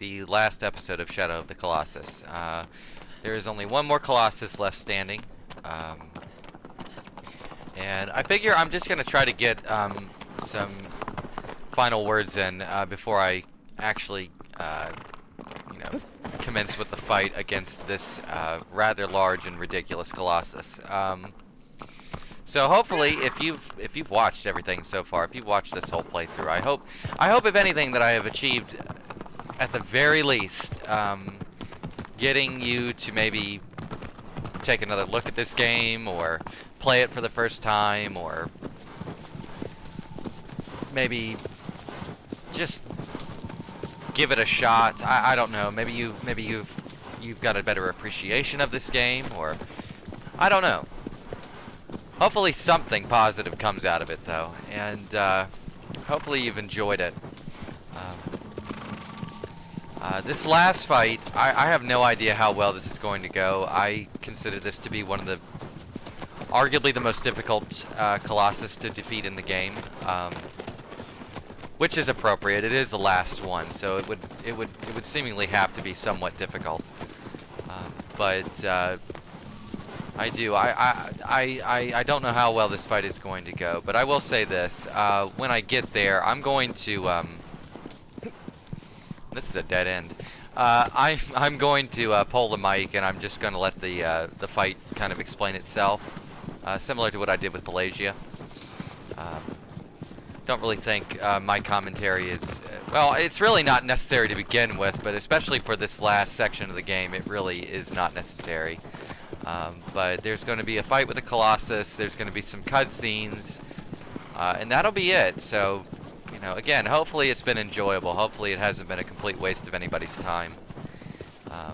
the last episode of Shadow of the Colossus. There is only one more Colossus left standing. And I figure I'm just going to try to get some final words in before I actually, commence with the fight against this rather large and ridiculous Colossus. So hopefully, if you've watched everything so far, if you've watched this whole playthrough, I hope if anything that I have achieved, at the very least, getting you to maybe take another look at this game, or play it for the first time, or maybe just give it a shot. I don't know. Maybe you've got a better appreciation of this game, or I don't know. Hopefully something positive comes out of it, though, and hopefully you've enjoyed it. This last fight, I have no idea how well this is going to go. I consider this to be one of the, arguably the most difficult Colossus to defeat in the game, which is appropriate. It is the last one, so it would seemingly have to be somewhat difficult. But I don't know how well this fight is going to go, but I will say this: when I get there, I'm going to. This is a dead end. I'm going to pull the mic, and I'm just going to let the fight kind of explain itself, similar to what I did with Pelagia. Don't really think my commentary is well. It's really not necessary to begin with, but especially for this last section of the game, it really is not necessary. But there's going to be a fight with the Colossus. There's going to be some cutscenes, and that'll be it. So, again, hopefully it's been enjoyable. Hopefully it hasn't been a complete waste of anybody's time. I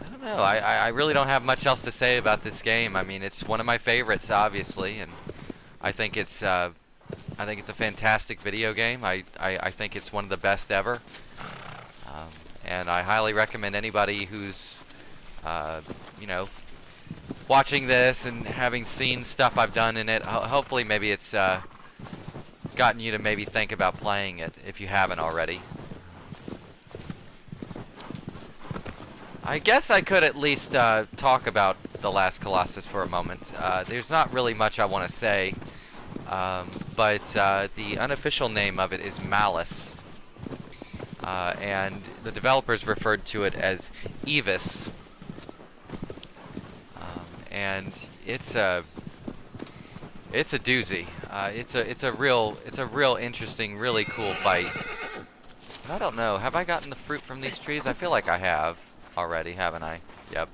don't know. I really don't have much else to say about this game. I mean, it's one of my favorites, obviously, and I think it's a fantastic video game. I think it's one of the best ever. And I highly recommend anybody who's, watching this and having seen stuff I've done in it, hopefully maybe it's gotten you to maybe think about playing it if you haven't already. I guess I could at least talk about the last Colossus for a moment. There's not really much I want to say, but the unofficial name of it is MALUS. And the developers referred to it as Evis, and it's a doozy. It's a real interesting, really cool fight. And I don't know, have I gotten the fruit from these trees? I feel like I have already, haven't I? Yep.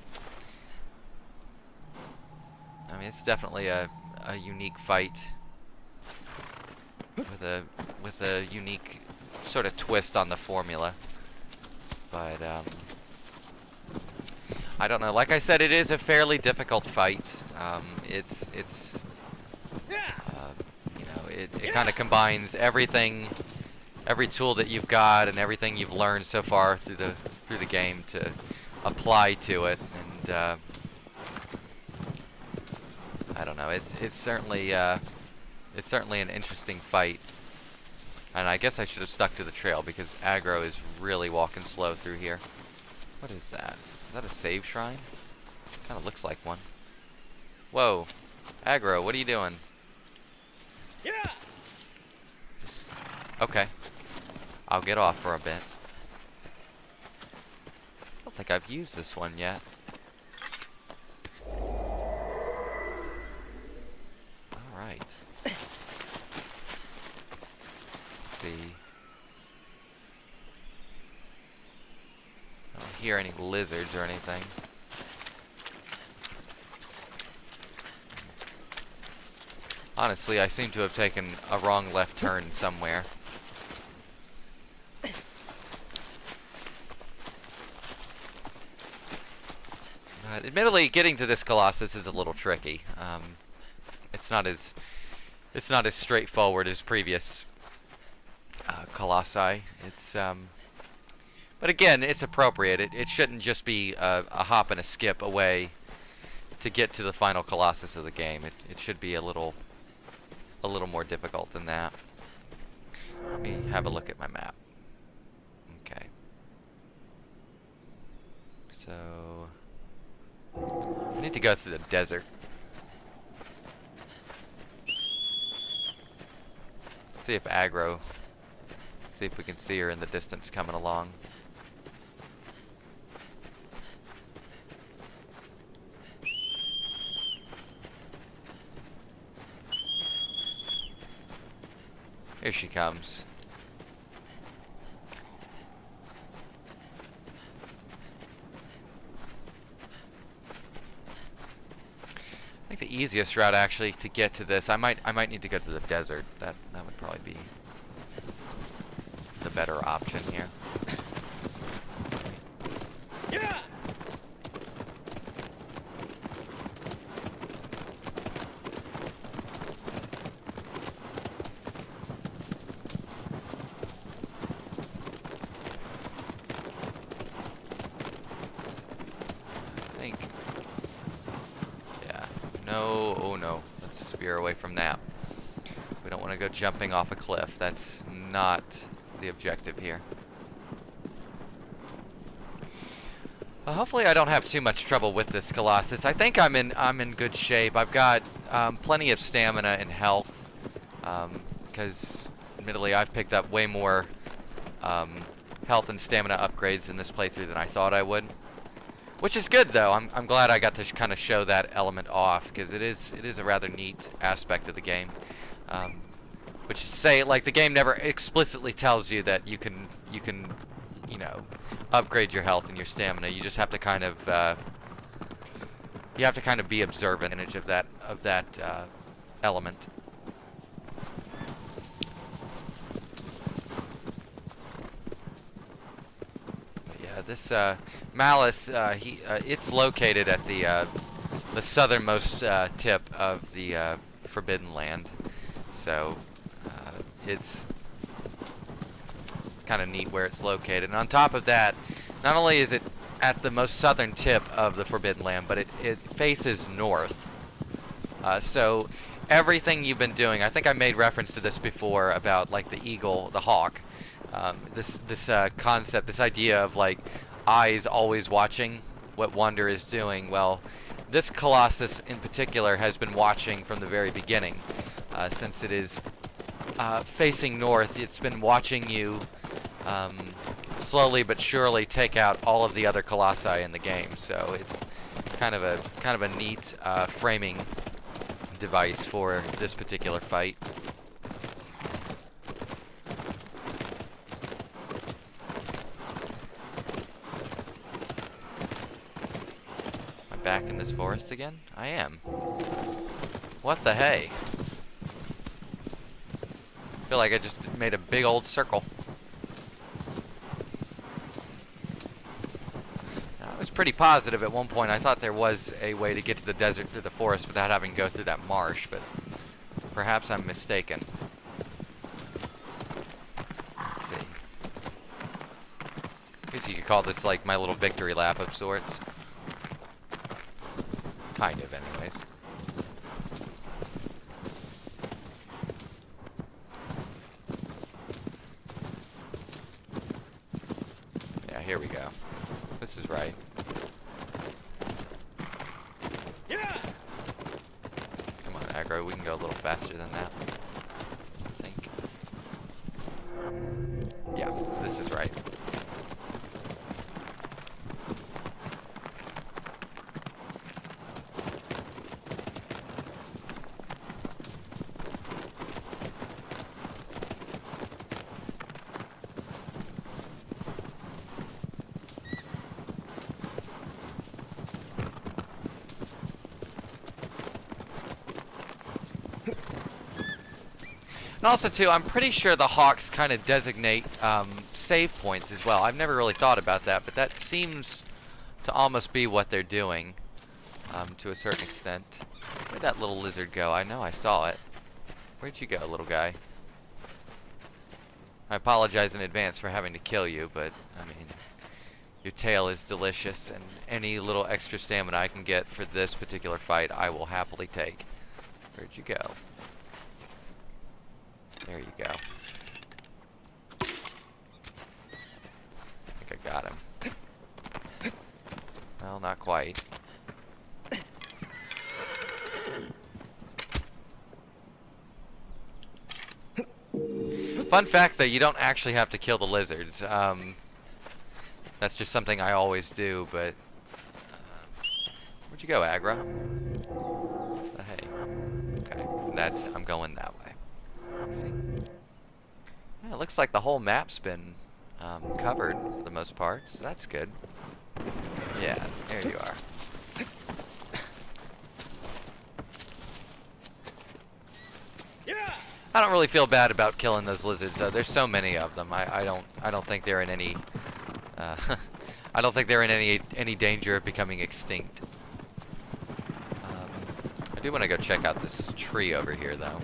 I mean, it's definitely a unique fight with a unique sort of twist on the formula, but I don't know. Like I said, it is a fairly difficult fight. It kind of combines everything, every tool that you've got and everything you've learned so far through the game to apply to it, and I don't know. It's certainly an interesting fight. And I guess I should have stuck to the trail because aggro is really walking slow through here. What is that? Is that a save shrine? Kind of looks like one. Whoa. Aggro, what are you doing? Yeah. Okay. I'll get off for a bit. I don't think I've used this one yet. Alright. I don't hear any lizards or anything. Honestly, I seem to have taken a wrong left turn somewhere. Admittedly, getting to this Colossus is a little tricky. It's not as straightforward as previous Colossi. But again, it's appropriate. It shouldn't just be a hop and a skip away to get to the final Colossus of the game. It should be a little more difficult than that. me have a look at my map. Okay. So I need to go through the desert. See if aggro. See if we can see her in the distance coming along. Here she comes. I think the easiest route actually to get to this, I might need to go to the desert. That would probably be the better option here. Yeah. I think. Yeah. No. Oh no. Let's veer away from that. We don't want to go jumping off a cliff. That's not the objective here. Well, hopefully I don't have too much trouble with this Colossus. I think I'm in good shape. I've got plenty of stamina and health, because admittedly I've picked up way more health and stamina upgrades in this playthrough than I thought I would. Which is good though. I'm glad I got to kind of show that element off, because it is a rather neat aspect of the game. Which is say, like, the game never explicitly tells you that you can you know, upgrade your health and your stamina. You just have to kind of be observant of that element. But yeah, this Malus, it's located at the southernmost tip of the Forbidden Land, so it's kind of neat where it's located. And on top of that, not only is it at the most southern tip of the Forbidden Land, but it faces north. So everything you've been doing, I think I made reference to this before about like the eagle, the hawk. This concept, this idea of like eyes always watching what Wonder is doing. Well, this Colossus in particular has been watching from the very beginning. Since it is facing north, it's been watching you slowly but surely take out all of the other colossi in the game. So it's kind of a neat framing device for this particular fight. Am I back in this forest again? I am. What the hey? I feel like I just made a big old circle. I was pretty positive at one point. I thought there was a way to get to the desert through the forest without having to go through that marsh, but perhaps I'm mistaken. Let's see. I guess you could call this like my little victory lap of sorts. Kind of, anyways. Here we go. This is right. Yeah. Come on, aggro. We can go a little faster than that. I think. Yeah, this is right. And also, too, I'm pretty sure the hawks kind of designate save points as well. I've never really thought about that, but that seems to almost be what they're doing to a certain extent. Where'd that little lizard go? I know I saw it. Where'd you go, little guy? I apologize in advance for having to kill you, but, I mean, your tail is delicious, and any little extra stamina I can get for this particular fight, I will happily take. Where'd you go? There you go. not quite. Fun fact, though, you don't actually have to kill the lizards. That's just something I always do, but... where'd you go, Agra? Hey. Okay, I'm going that way. See? Yeah, it looks like the whole map's been covered for the most part, so that's good. Yeah, there you are. Yeah. I don't really feel bad about killing those lizards, though. There's so many of them. I don't think they're in any I don't think they're in any danger of becoming extinct. I do want to go check out this tree over here, though.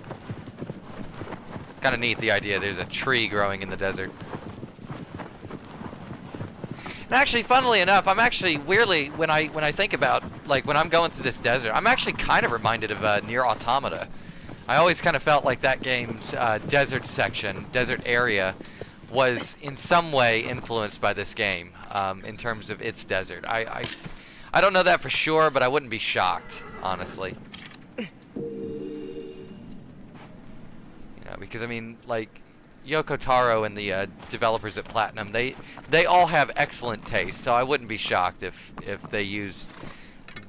Kind of neat, the idea there's a tree growing in the desert. And actually, funnily enough, I'm actually weirdly, when I think about, like, when I'm going through this desert, I'm actually kind of reminded of Nier Automata. I always kind of felt like that game's desert section, desert area, was in some way influenced by this game in terms of its desert. I don't know that for sure, but I wouldn't be shocked, honestly. You know, because I mean, like, Yoko Taro and the developers at Platinum, they all have excellent taste, so I wouldn't be shocked if they used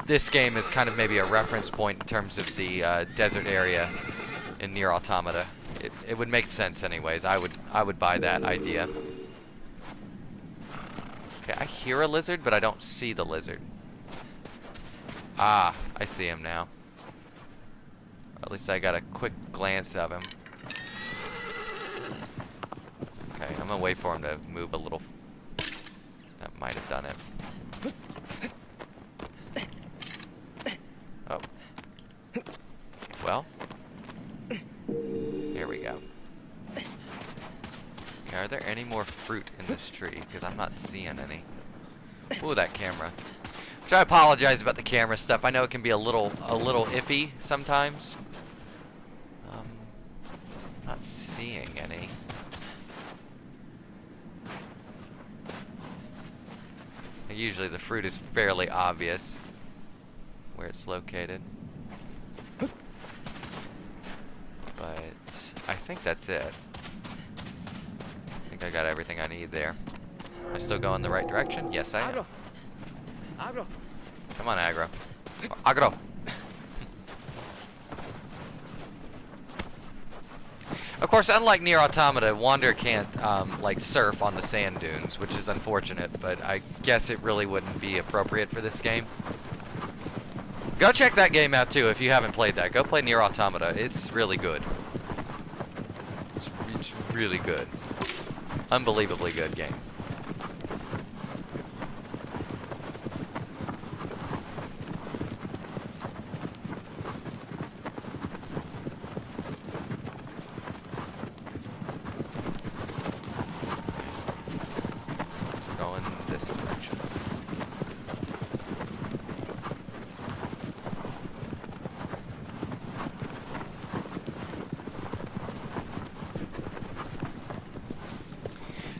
this game as kind of maybe a reference point in terms of the desert area in Nier Automata. It would make sense anyways. I would buy that idea. Okay, I hear a lizard, but I don't see the lizard. Ah, I see him now. At least I got a quick glance of him. Okay, I'm gonna wait for him to move a little. That might have done it. Oh. Well. Here we go. Okay, are there any more fruit in this tree? Because I'm not seeing any. Ooh, that camera. Which I apologize about the camera stuff. I know it can be a little iffy sometimes. Not seeing any. Usually the fruit is fairly obvious where it's located. But I think that's it. I think I got everything I need there. Am I still going the right direction? Yes, I am. Agro. Agro. Come on, Agro. Agro! Of course, unlike Nier Automata, Wander can't, like, surf on the sand dunes, which is unfortunate, but I guess it really wouldn't be appropriate for this game. Go check that game out, too, if you haven't played that. Go play Nier Automata. It's really good. It's really good. Unbelievably good game. Going this direction.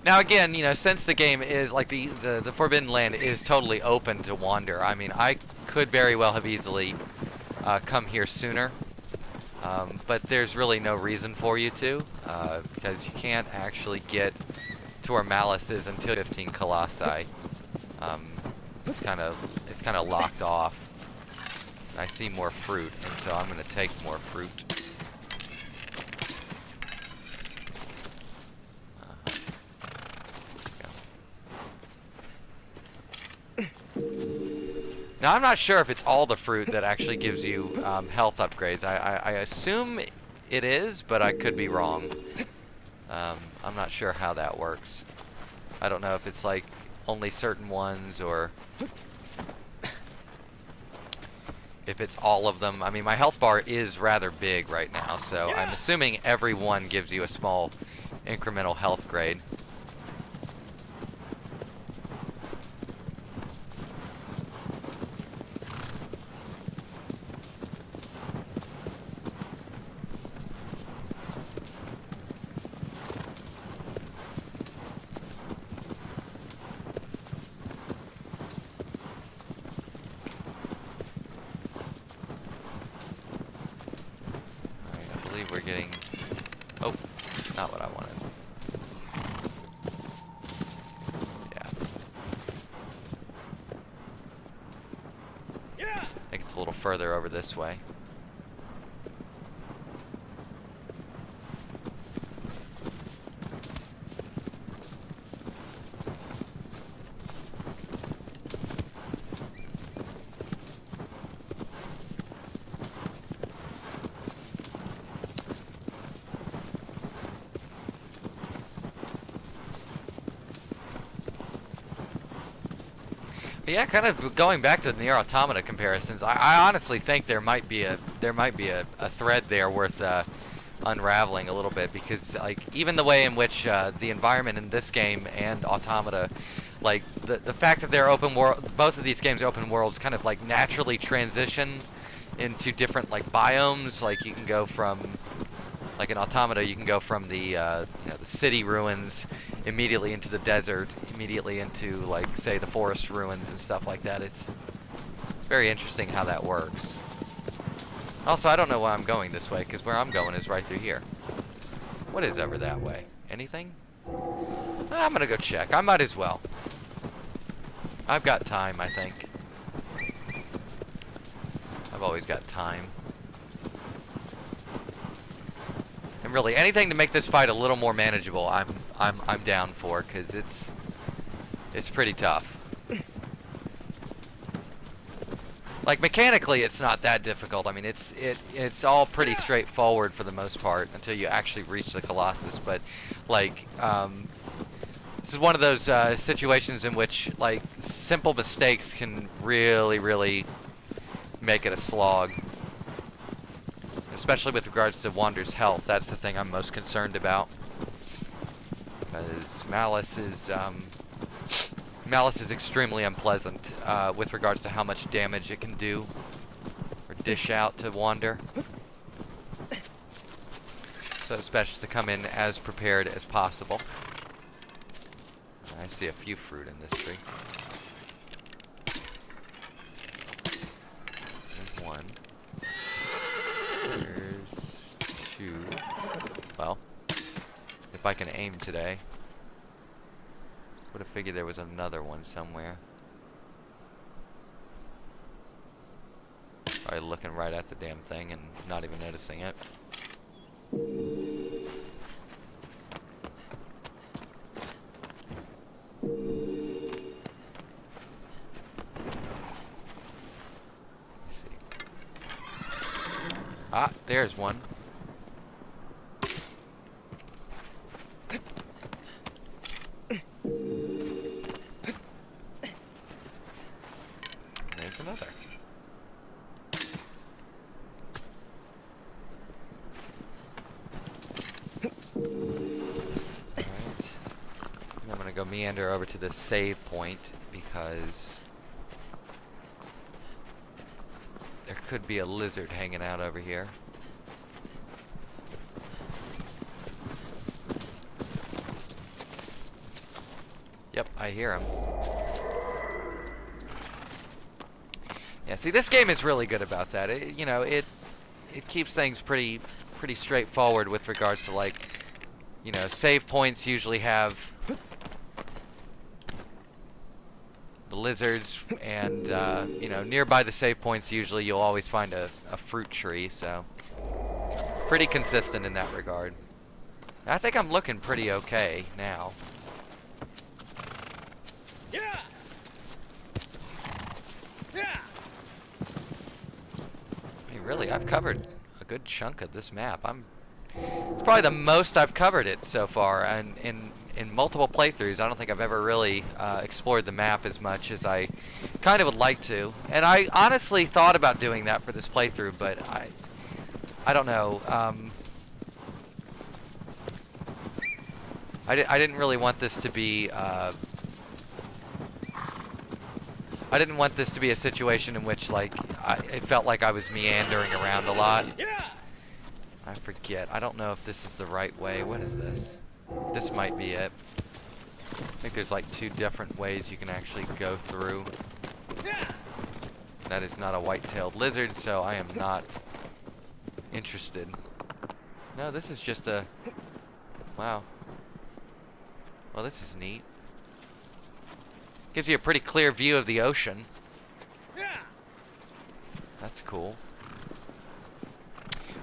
Now again, you know, since the game is like the Forbidden Land is totally open to Wander. I mean, I could very well have easily come here sooner, but there's really no reason for you to, because you can't actually get to where Malus is until 15 Colossi. It's kind of locked off. I see more fruit, and so I'm gonna take more fruit. Now, I'm not sure if it's all the fruit that actually gives you health upgrades. I assume it is, but I could be wrong. I'm not sure how that works. I don't know if it's like only certain ones or if it's all of them. I mean, my health bar is rather big right now, so I'm assuming every one gives you a small incremental health grade. It's a little further over this way. Yeah, kind of going back to the Nier Automata comparisons. I honestly think there might be a thread there worth unraveling a little bit, because like even the way in which the environment in this game and Automata, like the fact that they're open world, both of these games open worlds, kind of like naturally transition into different like biomes. Like you can go from, like in Automata, you can go from the you know, the city ruins immediately into the desert, immediately into like say the forest ruins and stuff like that. It's very interesting how that works. Also, I don't know why I'm going this way, because where I'm going is right through here. What is over that way? Anything? I'm gonna go check. I might as well. I've got time, I think. I've always got time. And really, anything to make this fight a little more manageable, I'm down for, because it's pretty tough. Like mechanically, it's not that difficult. I mean, it's all pretty straightforward for the most part until you actually reach the Colossus. But like, this is one of those situations in which like simple mistakes can really make it a slog. Especially with regards to Wander's health. That's the thing I'm most concerned about. Because Malus is extremely unpleasant with regards to how much damage it can do or dish out to Wander. So it's best to come in as prepared as possible. I see a few fruit in this tree. There's one. There's two. Well, if I can aim today. Would have figured there was another one somewhere. Probably looking right at the damn thing and not even noticing it. Let's see. Ah, there's one. There's another. Alright. I'm gonna go meander over to the save point because there could be a lizard hanging out over here. Yep, I hear him. Yeah, see, this game is really good about that. You know, it keeps things pretty straightforward with regards to, like, you know, save points usually have the lizards, and you know, nearby the save points usually you'll always find a fruit tree, so pretty consistent in that regard. I think I'm looking pretty okay now. Yeah. Yeah. I mean, really, I've covered a good chunk of this map. It's probably the most I've covered it so far, and in multiple playthroughs, I don't think I've ever really explored the map as much as I kind of would like to. And I honestly thought about doing that for this playthrough, but I don't know. I didn't really want this to be. I didn't want this to be a situation in which, like, it felt like I was meandering around a lot. Yeah. I forget. I don't know if this is the right way. What is this? This might be it. I think there's like 2 different ways you can actually go through. Yeah. That is not a white-tailed lizard, so I am not interested. No, this is just a... Wow. Well, this is neat. Gives you a pretty clear view of the ocean. Yeah. That's cool.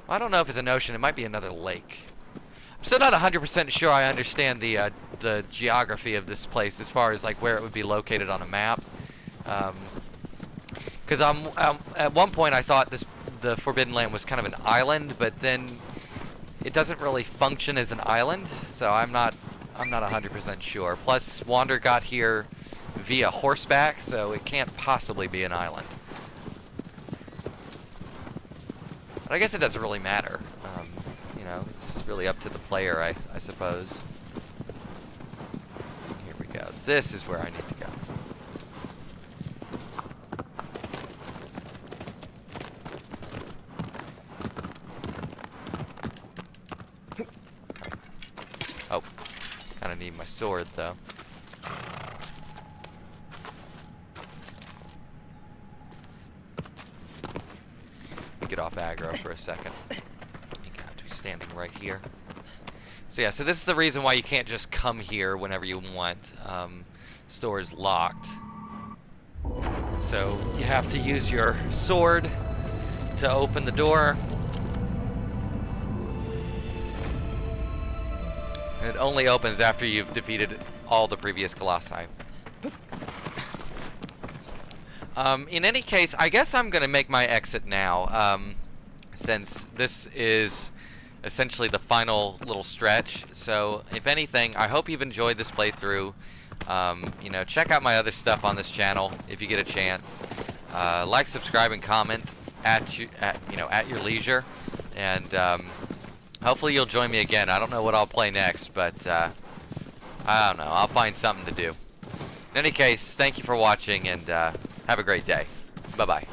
Well, I don't know if it's an ocean. It might be another lake. I'm still not 100% sure I understand the geography of this place as far as like where it would be located on a map. Because at one point I thought the Forbidden Land was kind of an island, but then it doesn't really function as an island, so I'm not 100% sure. Plus, Wander got here via horseback, so it can't possibly be an island. But I guess it doesn't really matter. You know, it's really up to the player, I suppose. Here we go. This is where I need to go. Oh, kind of need my sword, though. Let me get off aggro for a second. You have to be standing right here. So yeah, so this is the reason why you can't just come here whenever you want. Store is locked. So you have to use your sword to open the door. It only opens after you've defeated all the previous colossi. In any case, I guess I'm going to make my exit now, since this is essentially the final little stretch. So, if anything, I hope you've enjoyed this playthrough. You know, check out my other stuff on this channel if you get a chance. Like, subscribe, and comment at your leisure. And hopefully you'll join me again. I don't know what I'll play next, but I don't know. I'll find something to do. In any case, thank you for watching, and have a great day. Bye-bye.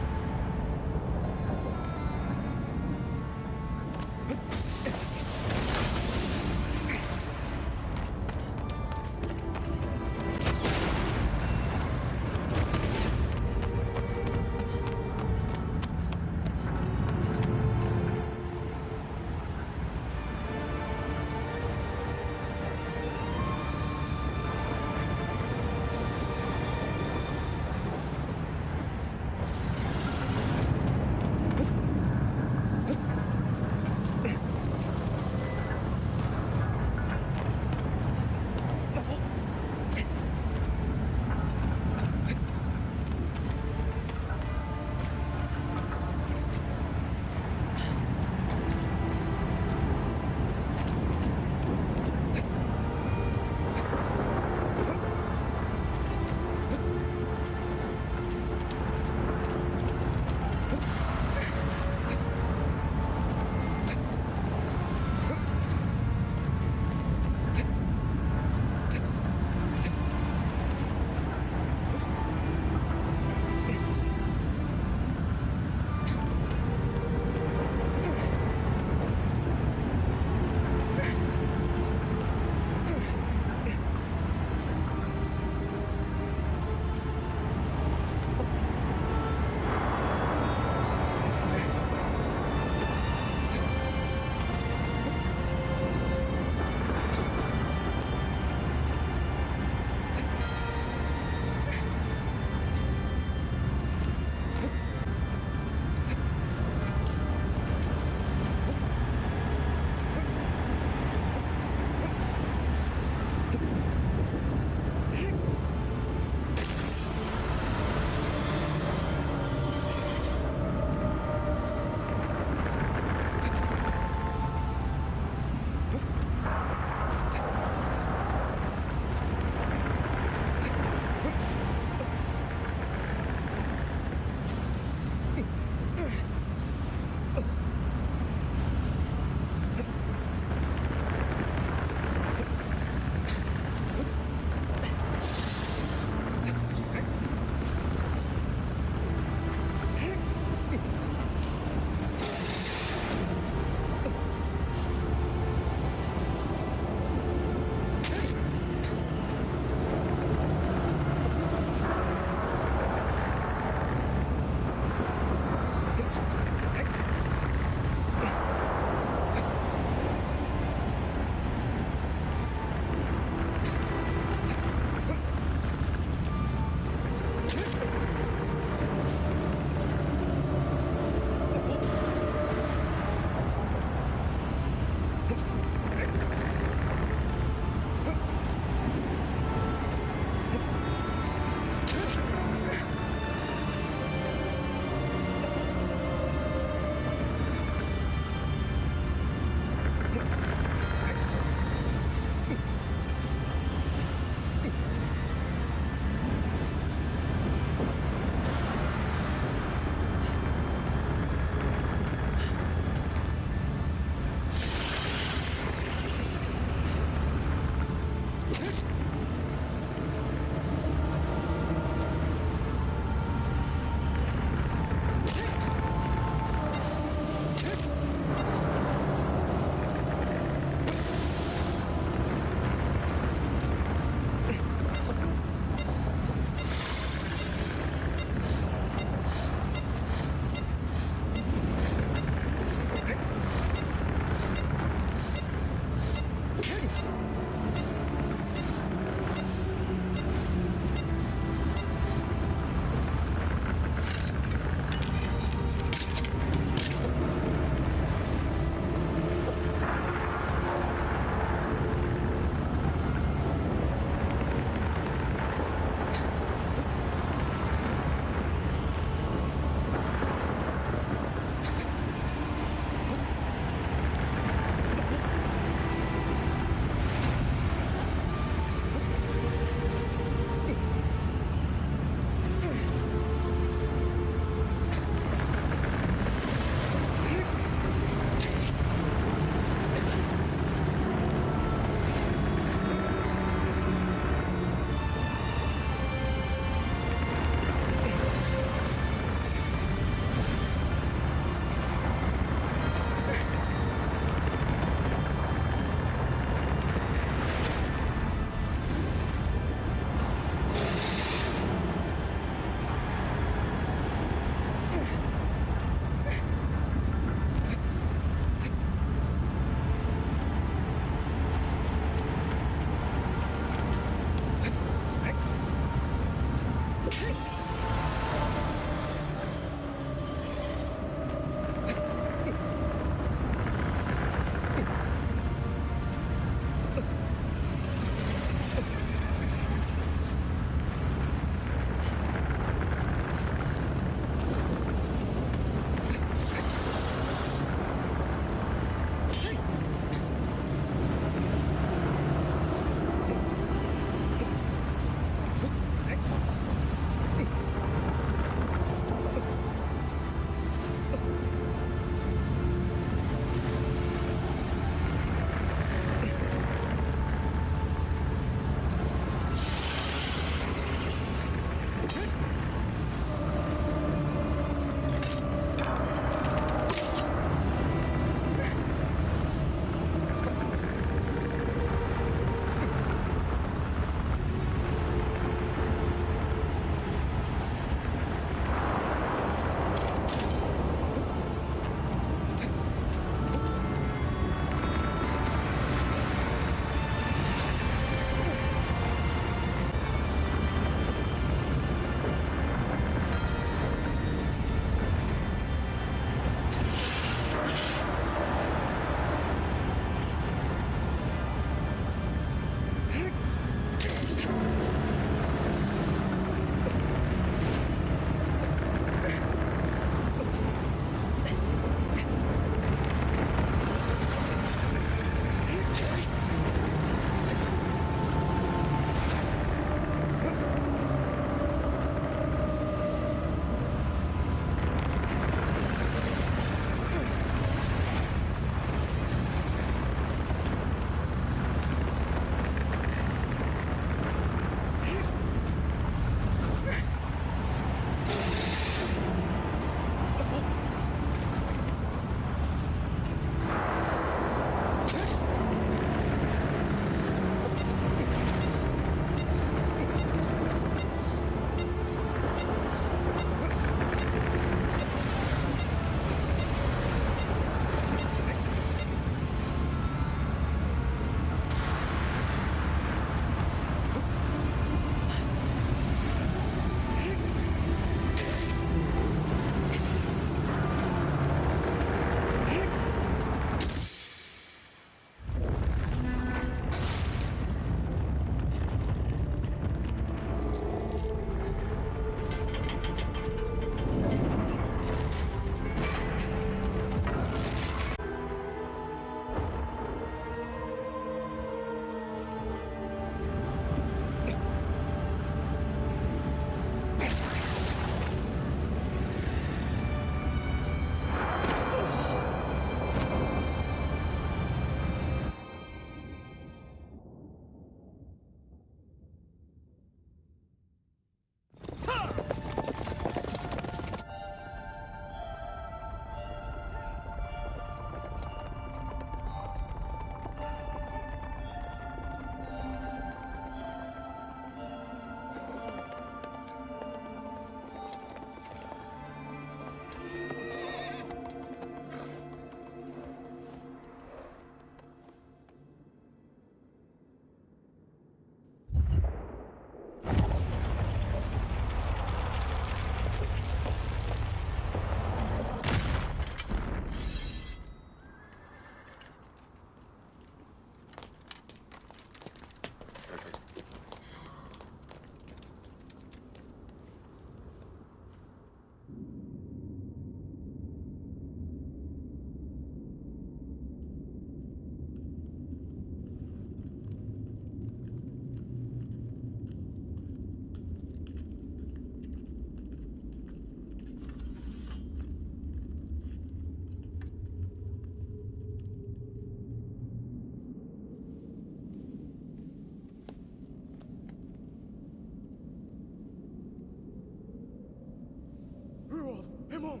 colossus Hemon.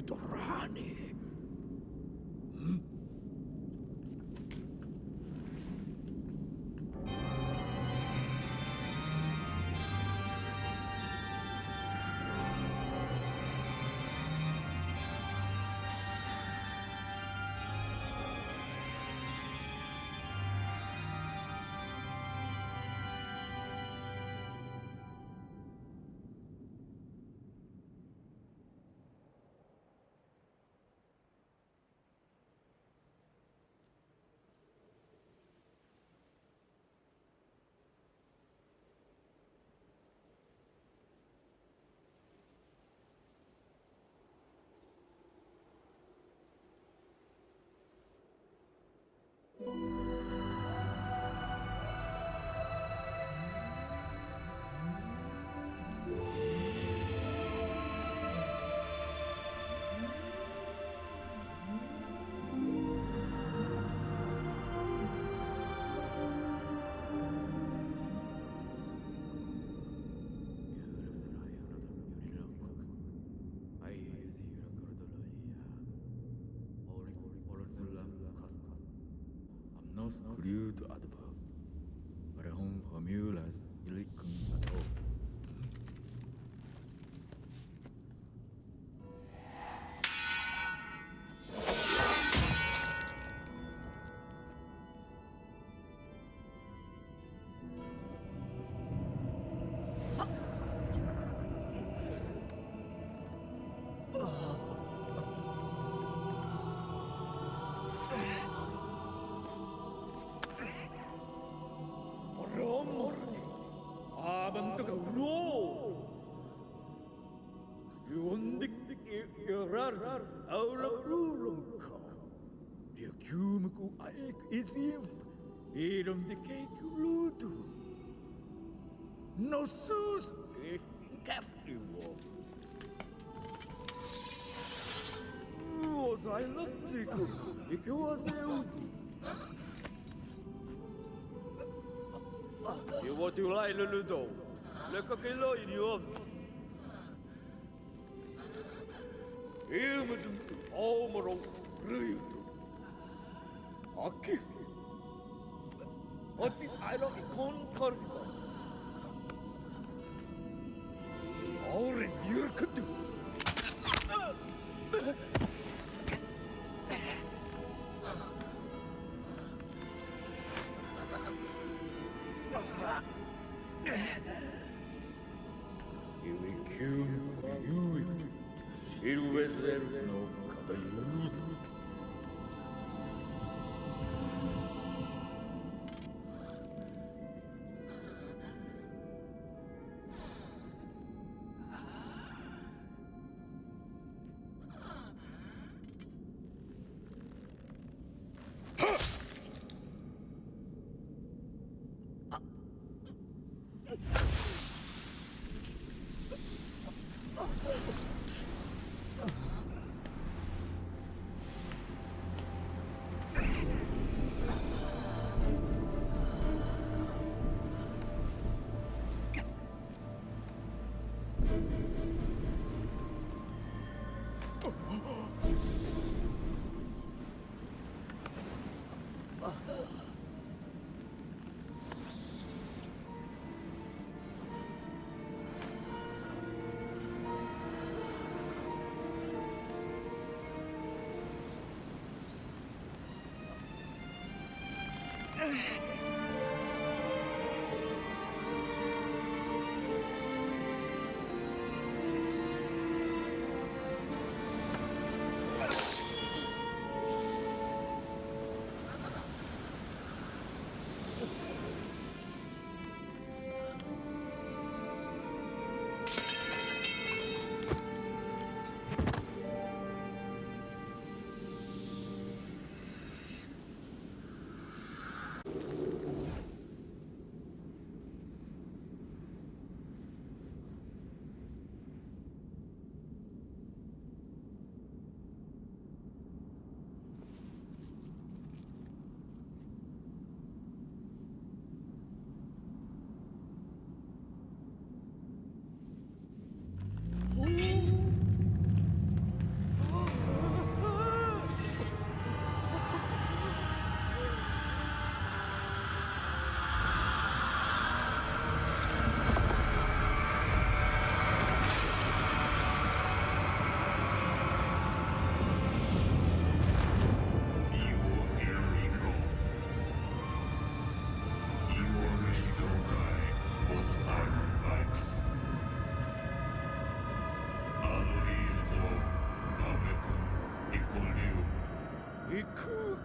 Rani. Screwed adverb. Parehon formulas ilicum at all. Irom de cake luto. No sus if café wo. Was I not tico? It was you what you like ludo. Look at the in you. Ilmum omoro ruto. Aki. What is I don't concord? Or is your kudu? You will kill you. It was no Kadayu.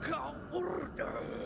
Call order!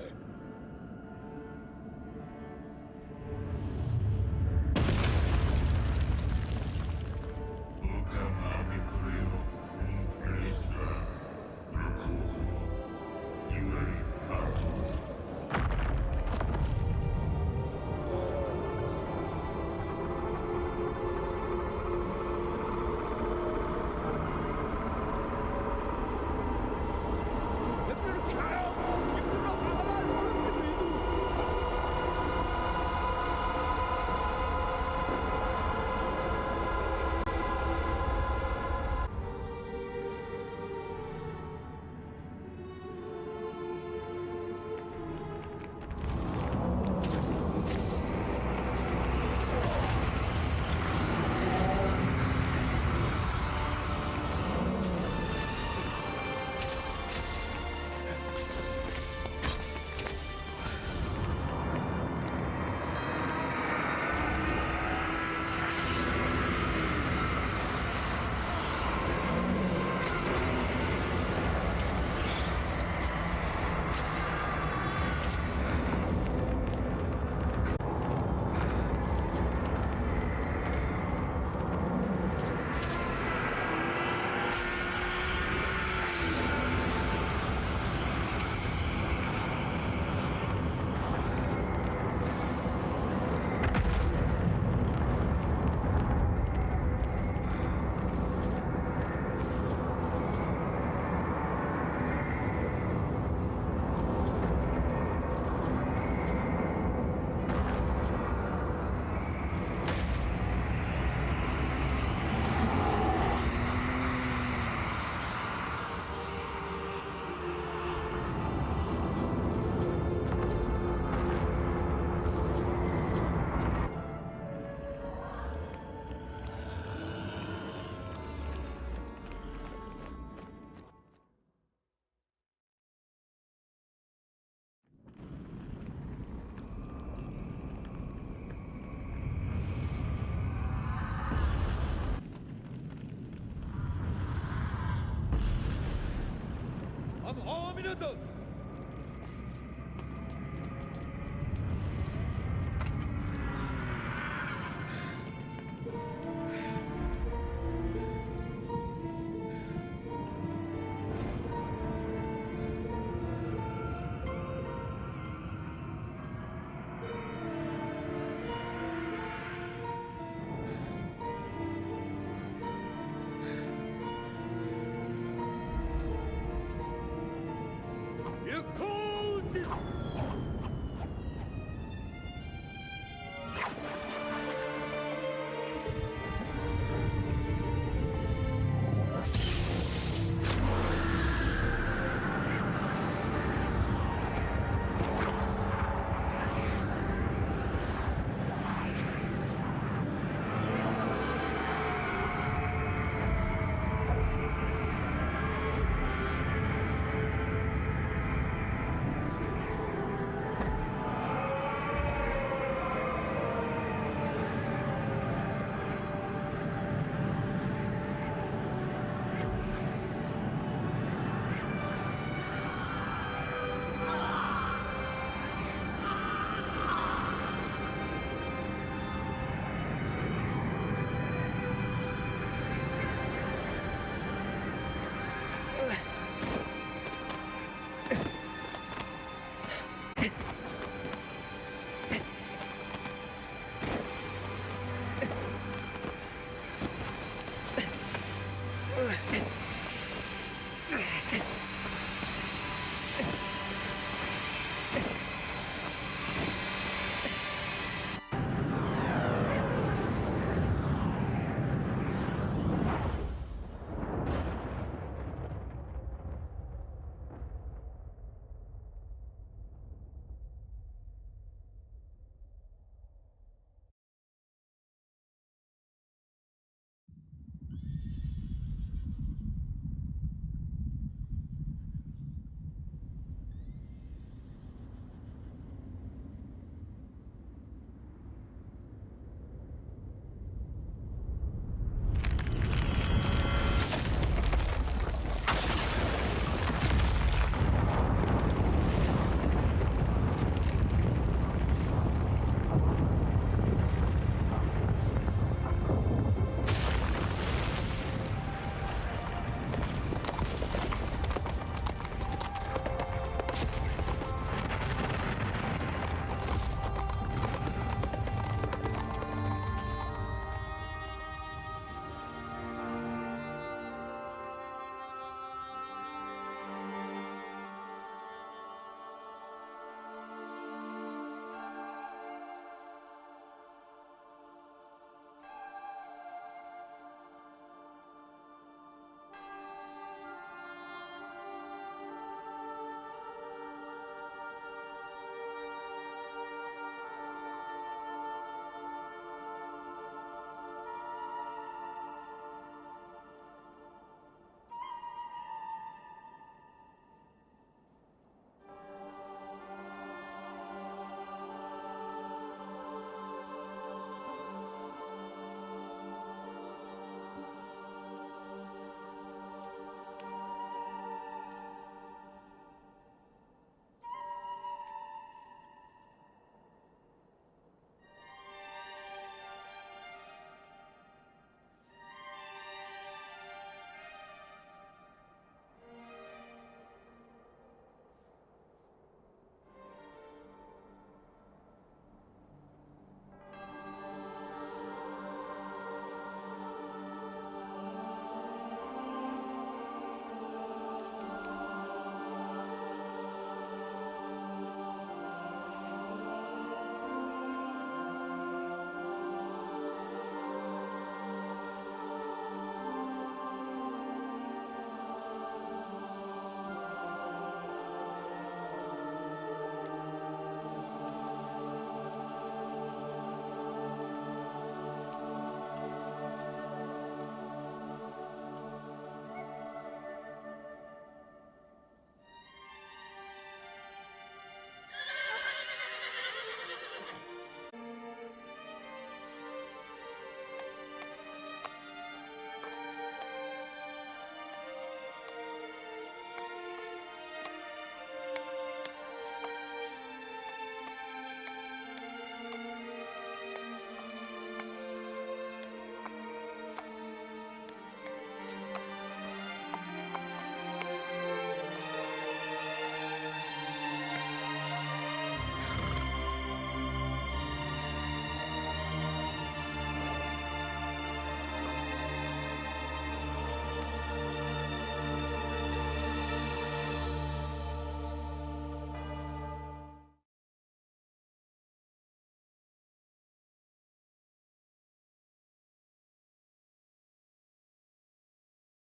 I'm armed!